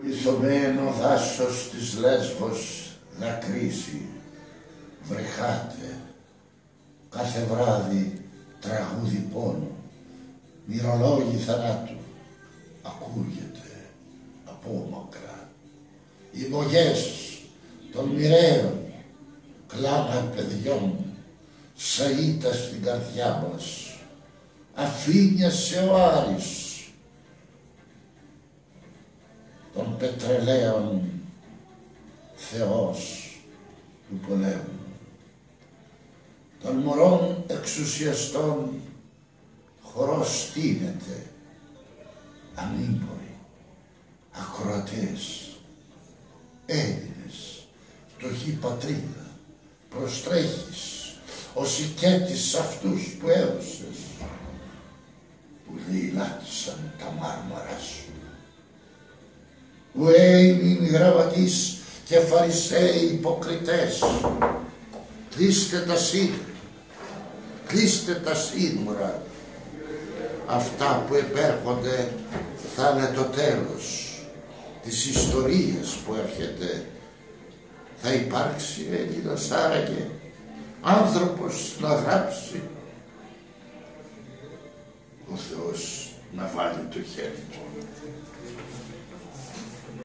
Λιθωμένο δάσος της Λέσβος δακρύζει, βρεχάται, κάθε βράδυ τραγούδι πόνου, μυρολόγι θανάτου, ακούγεται απόμακρα. Οι βογές των μοιραίων, κλάμα παιδιών, σαΐτα στην καρδιά μας, αφήνιασε ο Άρης των πετρελαίων θεός του πολέμου, των μωρών εξουσιαστών χορός στείνεται, ανήμποροι, ακροατές, Έλληνες, φτωχή πατρίδα, προστρέχεις ως οικέτης αυτούς που έδωσες, που λαιλάτισαν τα μάρμαρα σου. Ουέινιν γραβατείς και φαρισαίοι υποκριτές, κλείστε τα σύννεφα, κλείστε τα σύνορα. Αυτά που επέρχονται θα είναι το τέλος της ιστορίας που έρχεται. Θα υπάρξει Έλληνας άραγε, άνθρωπος να γράψει, ο Θεός να βάλει το χέρι του.